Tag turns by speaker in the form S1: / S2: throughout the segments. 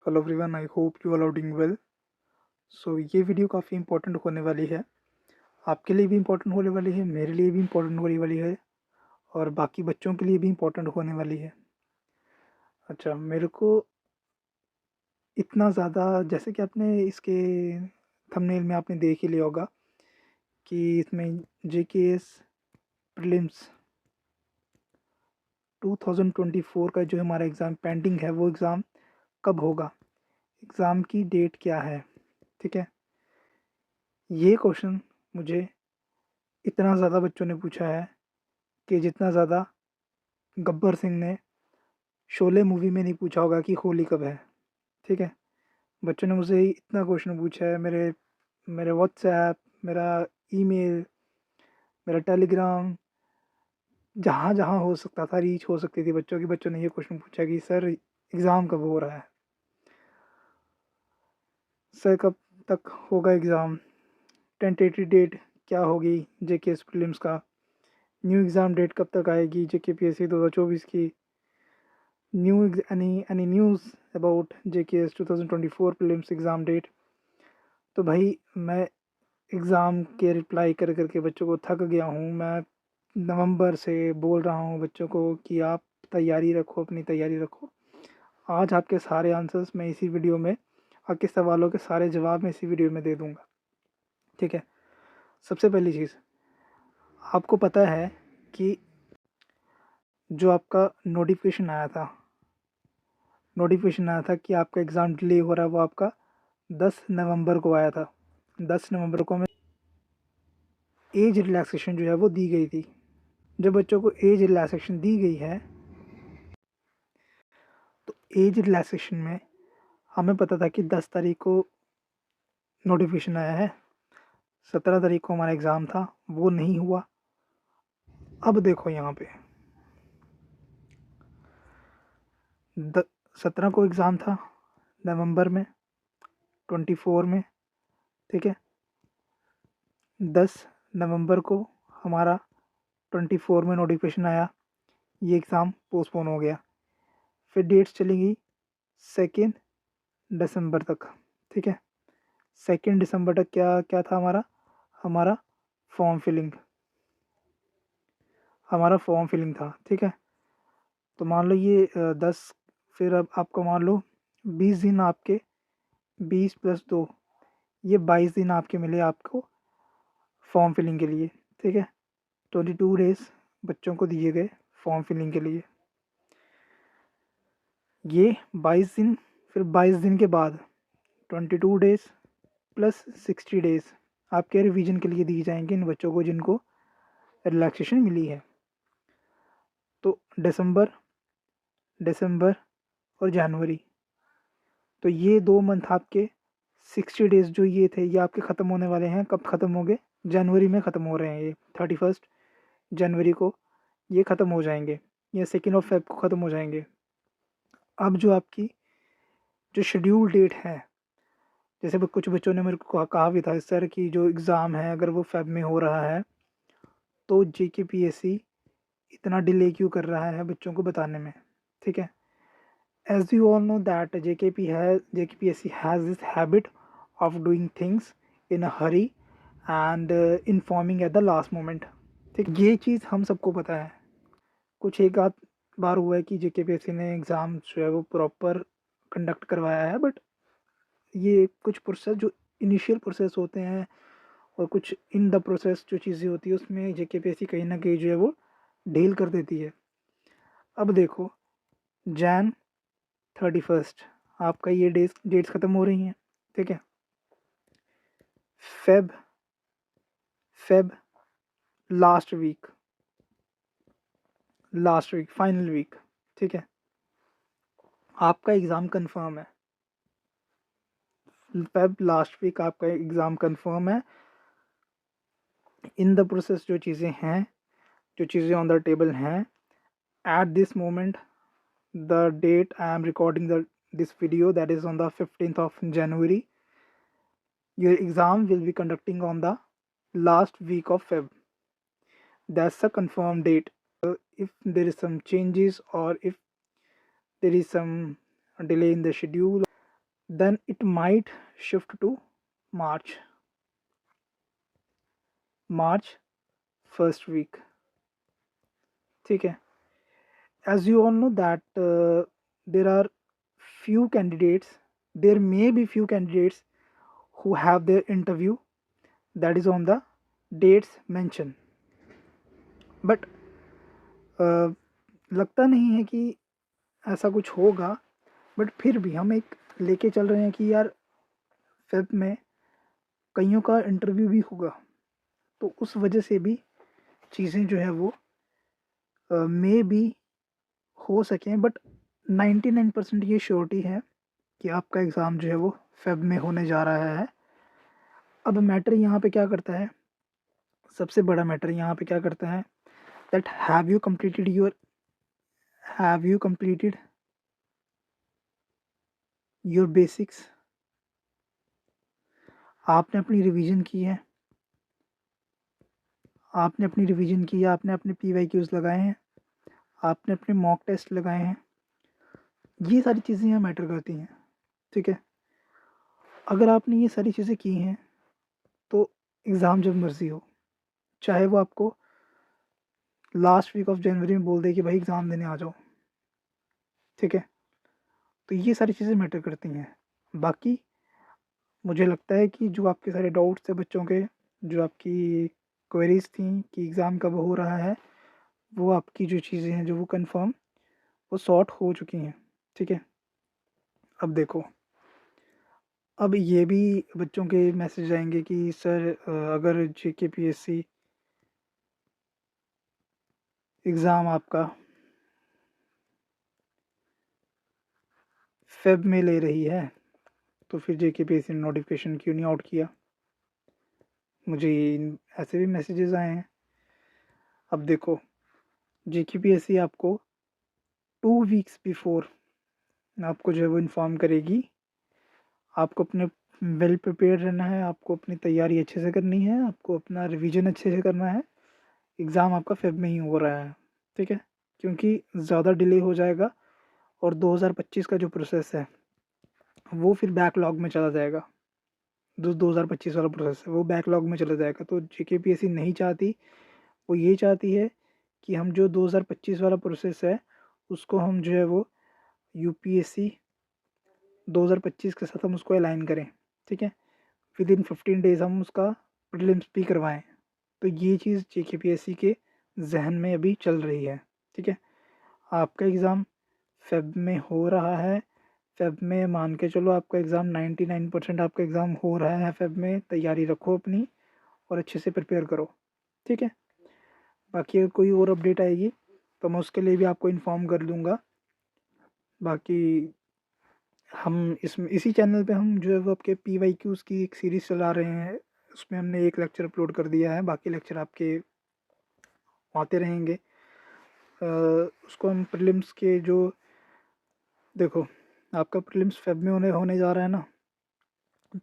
S1: Hello everyone, I hope you are doing well. So ये video काफ़ी important होने वाली है। आपके लिए भी इंपॉर्टेंट होने वाली है, मेरे लिए भी इंपॉर्टेंट होने वाली है और बाकी बच्चों के लिए भी इंपॉर्टेंट होने वाली है। अच्छा, मेरे को इतना ज़्यादा, जैसे कि आपने इसके थंबनेल में आपने देख ही लिया होगा कि इसमें जेकेएस प्रीलिम्स 2024 का जो हमारा एग्ज़ाम पेंडिंग है, वो एग्ज़ाम कब होगा, एग्ज़ाम की डेट क्या है। ठीक है, ये क्वेश्चन मुझे इतना ज़्यादा बच्चों ने पूछा है कि जितना ज़्यादा गब्बर सिंह ने शोले मूवी में नहीं पूछा होगा कि होली कब है। ठीक है, बच्चों ने मुझसे इतना क्वेश्चन पूछा है, मेरे मेरे व्हाट्सएप, मेरा ईमेल, मेरा टेलीग्राम, जहाँ जहाँ हो सकता था, रीच हो सकती थी बच्चों की, बच्चों ने ये क्वेश्चन पूछा कि सर एग्ज़ाम कब हो रहा है, सर कब तक होगा एग्ज़ाम, टेंटेटिव डेट क्या होगी जेकेएस प्रीलिम्स का, न्यू एग्ज़ाम डेट कब तक आएगी जेके पीएससी 2024 की, new any news about JKS 2024 prelims exam date. तो भाई मैं एग्ज़ाम के रिप्लाई कर कर के बच्चों को थक गया हूँ। मैं नवंबर से बोल रहा हूँ बच्चों को कि आप तैयारी रखो, अपनी तैयारी रखो। आज आपके सारे आंसर्स मैं इसी वीडियो में, आपके सवालों के सारे जवाब मैं इसी वीडियो में दे दूँगा। ठीक है, सबसे पहली चीज़, आपको पता है कि जो आपका नोटिफिकेशन आया था कि आपका एग्ज़ाम डिले हो रहा है, वो आपका 10 नवंबर को आया था। 10 नवंबर को हमें एज रिलैक्सेशन जो है वो दी गई थी। जब बच्चों को एज रिलैक्सेशन दी गई है, तो एज रिलैक्सेशन में हमें पता था कि 10 तारीख को नोटिफिकेशन आया है, 17 तारीख को हमारा एग्ज़ाम था, वो नहीं हुआ। अब देखो यहाँ पे 17 को एग्ज़ाम था नवंबर में, 24 में। ठीक है, 10 नवंबर को हमारा 24 में नोटिफिकेशन आया, ये एग्ज़ाम पोस्टपोन हो गया। फिर डेट्स चली गई 2 दिसंबर तक। ठीक है, 2 दिसंबर तक क्या क्या था हमारा फॉर्म फिलिंग था। ठीक है, तो मान लो ये 10, फिर अब आपको मान लो 20 दिन आपके, 20 + 2, ये 22 दिन आपके मिले आपको फॉर्म फिलिंग के लिए। ठीक है, 22 डेज़ बच्चों को दिए गए फॉर्म फिलिंग के लिए। ये 22 दिन, फिर 22 दिन के बाद 22 डेज़ प्लस 60 डेज़ आपके रिवीजन के लिए दिए जाएंगे इन बच्चों को जिनको रिलैक्सेशन मिली है। तो दिसंबर और जनवरी, तो ये 2 मंथ आपके 60 डेज़ जो ये थे, ये आपके ख़त्म होने वाले हैं। कब ख़त्म होंगे? जनवरी में ख़त्म हो रहे हैं ये, 31 जनवरी को ये ख़त्म हो जाएंगे, या 2 फ़ेब को ख़त्म हो जाएंगे। अब जो आपकी जो शेड्यूल डेट है, जैसे कुछ बच्चों ने मेरे को कहा भी था सर कि जो एग्ज़ाम है अगर वो फ़ेब में हो रहा है तो जेकेपीएससी इतना डिले क्यों कर रहा है बच्चों को बताने में। ठीक है, as you all know that JKPSC has this habit of doing things in a hurry and informing at the last moment। ठीक, ये चीज़ हम सबको पता है। कुछ एक आध बार हुआ है कि जेकेपीएससी ने एग्ज़ाम जो है वो प्रॉपर कंडक्ट करवाया है, बट ये कुछ प्रोसेस जो इनिशियल प्रोसेस होते हैं और कुछ इन द प्रोसेस जो चीज़ें होती है उसमें जेकेपीएससी कहीं ना कहीं जो है वो ढील कर देती है। अब देखो, जैन 31 आपका ये डेट्स ख़त्म हो रही हैं। ठीक है, Feb last week final week. ठीक है, आपका एग्ज़ाम कंफर्म है। फेब लास्ट वीक आपका एग्ज़ाम कंफर्म है। इन द प्रोसेस जो चीज़ें हैं, जो चीज़ें ऑन द टेबल हैं at this moment, the date I am recording this video, that is on the 15th of January, your exam will be conducting on the last week of Feb. That's a confirmed date. If there is some changes or if there is some delay in the schedule, then it might shift to March first week. ठीक है. As you all know that there are few candidates, there may be few candidates who have their interview that is on the dates mentioned, but लगता नहीं है कि ऐसा कुछ होगा. But फिर भी हम एक लेके चल रहे हैं कि यार फेब में कईयों का इंटरव्यू भी होगा, तो उस वजह से भी चीज़ें जो है वो मे भी हो सकें. बट 99% ये श्योरिटी है कि आपका एग्ज़ाम जो है वो फेब में होने जा रहा है. अब मैटर यहाँ पे क्या करता है, सबसे बड़ा मैटर यहाँ पे क्या करता है, that have you completed your basics. आपने अपनी रिवीजन की है, आपने अपने PYQs लगाए हैं, आपने अपने मॉक टेस्ट लगाए हैं. ये सारी चीज़ें यहाँ मैटर करती हैं. ठीक है. अगर आपने ये सारी चीज़ें की हैं तो एग्ज़ाम जब मर्ज़ी हो, चाहे वो आपको लास्ट वीक ऑफ जनवरी में बोल दे कि भाई एग्ज़ाम देने आ जाओ. ठीक है. तो ये सारी चीज़ें मैटर करती हैं. बाकी मुझे लगता है कि जो आपके सारे डाउट्स थे बच्चों के, जो आपकी क्वेरीज़ थी कि एग्ज़ाम कब हो रहा है, वो आपकी जो चीज़ें हैं जो वो कंफर्म वो सॉर्ट हो चुकी हैं. ठीक है. अब देखो, अब ये भी बच्चों के मैसेज आएंगे कि सर अगर JKPSC एग्ज़ाम आपका फेब में ले रही है तो फिर JKPSC ने नोटिफिकेशन क्यों नहीं आउट किया. मुझे ऐसे भी मैसेजेस आए हैं. अब देखो, JKPSC आपको 2 वीक्स बिफोर आपको जो है वो इन्फॉर्म करेगी. आपको अपने वेल प्रिपेयर रहना है, आपको अपनी तैयारी अच्छे से करनी है, आपको अपना रिवीजन अच्छे से करना है. एग्ज़ाम आपका फेब में ही हो रहा है. ठीक है. क्योंकि ज़्यादा डिले हो जाएगा और 2025 का जो प्रोसेस है वो फिर बैकलॉग में चला जाएगा. जो 2025 वाला प्रोसेस है वो बैकलॉग में चला जाएगा. तो JKPSC नहीं चाहती, वो ये चाहती है कि हम जो 2025 वाला प्रोसेस है उसको हम जो है वो UPSC 2025 के साथ हम उसको अलाइन करें. ठीक है. विदिन 15 डेज़ हम उसका प्रीलिम्स भी करवाएं. तो ये चीज़ JKPSC के जहन में अभी चल रही है. ठीक है. आपका एग्ज़ाम फेब में हो रहा है. फेब में मान के चलो आपका एग्ज़ाम 99% आपका एग्ज़ाम हो रहा है फेब में. तैयारी रखो अपनी और अच्छे से प्रिपेयर करो. ठीक है. बाकी अगर कोई और अपडेट आएगी तो मैं उसके लिए भी आपको इन्फॉर्म कर दूँगा. बाकी हम इसी चैनल पे हम जो है वो आपके PYQs की एक सीरीज़ चला रहे हैं. उसमें हमने एक लेक्चर अपलोड कर दिया है, बाकी लेक्चर आपके आते रहेंगे. उसको हम प्रीलिम्स के जो देखो, आपका प्रीलिम्स फेब में होने जा रहा है ना,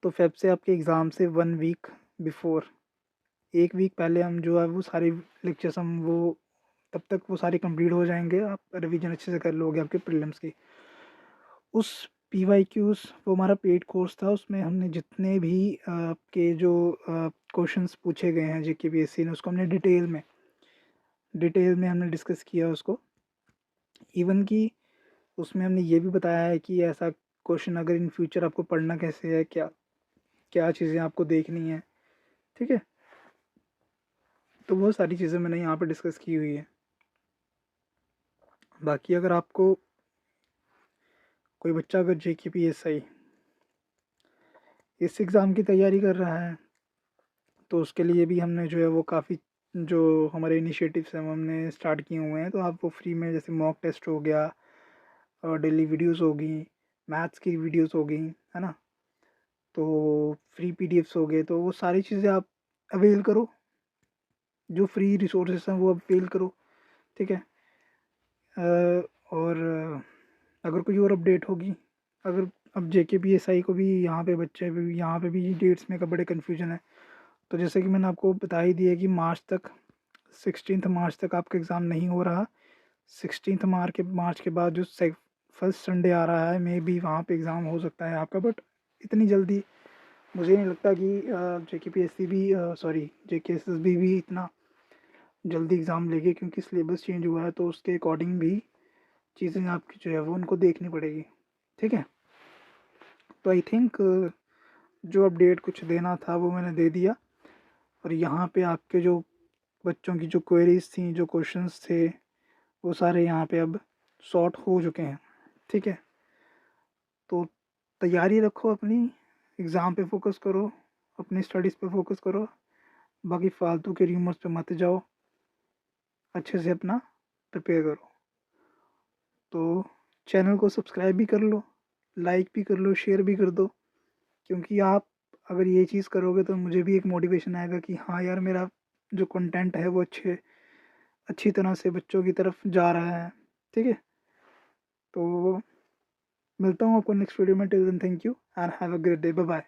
S1: तो फेब से आपके एग्ज़ाम से 1 वीक बिफोर, 1 वीक पहले हम जो है वो सारे लेक्चर्स हम वो तब तक वो सारे कंप्लीट हो जाएंगे. आप रिवीजन अच्छे से कर लोगे आपके प्रीलिम्स की. उस PYQs वो हमारा पेड कोर्स था, उसमें हमने जितने भी आपके जो क्वेश्चंस पूछे गए हैं JKPSC ने उसको हमने डिटेल में हमने डिस्कस किया उसको. इवन कि उसमें हमने ये भी बताया है कि ऐसा क्वेश्चन अगर इन फ्यूचर आपको पढ़ना कैसे है, क्या क्या चीज़ें आपको देखनी है. ठीक है. तो वो सारी चीज़ें मैंने यहाँ पे डिस्कस की हुई है. बाकी अगर आपको कोई बच्चा अगर JKPSC इस एग्ज़ाम की तैयारी कर रहा है तो उसके लिए भी हमने जो है वो काफ़ी जो हमारे इनिशिएटिव्स हैं वो हमने स्टार्ट किए हुए हैं. तो आपको फ्री में जैसे मॉक टेस्ट हो गया और डेली वीडियोस होगी, मैथ्स की वीडियोस होगी, है ना, तो फ्री PDFs हो गए. तो वो सारी चीज़ें आप अवेल करो, जो फ्री रिसोर्सेस हैं वो अवेल करो. ठीक है. और अगर कोई और अपडेट होगी, अगर अब JKPSC को भी यहाँ पे बच्चे भी यहाँ पे भी डेट्स में का बड़े कन्फ्यूजन है. तो जैसे कि मैंने आपको बता ही दिया कि मार्च तक 16 मार्च तक आपका एग्ज़ाम नहीं हो रहा. 16 मार्च के बाद जो फर्स्ट संडे आ रहा है मे बी वहाँ पे एग्ज़ाम हो सकता है आपका. बट इतनी जल्दी मुझे नहीं लगता कि JKPSC भी सॉरी JKSSB भी इतना जल्दी एग्ज़ाम लेगी, क्योंकि सिलेबस चेंज हुआ है तो उसके अकॉर्डिंग भी चीज़ें आपकी जो है वो उनको देखनी पड़ेगी। ठीक है, तो आई थिंक जो अपडेट कुछ देना था वो मैंने दे दिया। और यहाँ पे आपके जो बच्चों की जो क्वेरीज थी, जो क्वेश्चंस थे, वो सारे यहाँ पे अब सॉर्ट हो चुके हैं। ठीक है, तो तैयारी रखो अपनी, एग्ज़ाम पे फोकस करो, अपनी स्टडीज़ पे फोकस करो, बाकी फालतू के र्यूमर्स पे मत जाओ, अच्छे से अपना प्रिपेयर करो। तो चैनल को सब्सक्राइब भी कर लो, लाइक भी कर लो, शेयर भी कर दो, क्योंकि आप अगर ये चीज़ करोगे तो मुझे भी एक मोटिवेशन आएगा कि हाँ यार, मेरा जो कंटेंट है वो अच्छी तरह से बच्चों की तरफ जा रहा है। ठीक है, तो मिलता हूँ आपको नेक्स्ट वीडियो में। Till then thank you and have a great day. Bye bye.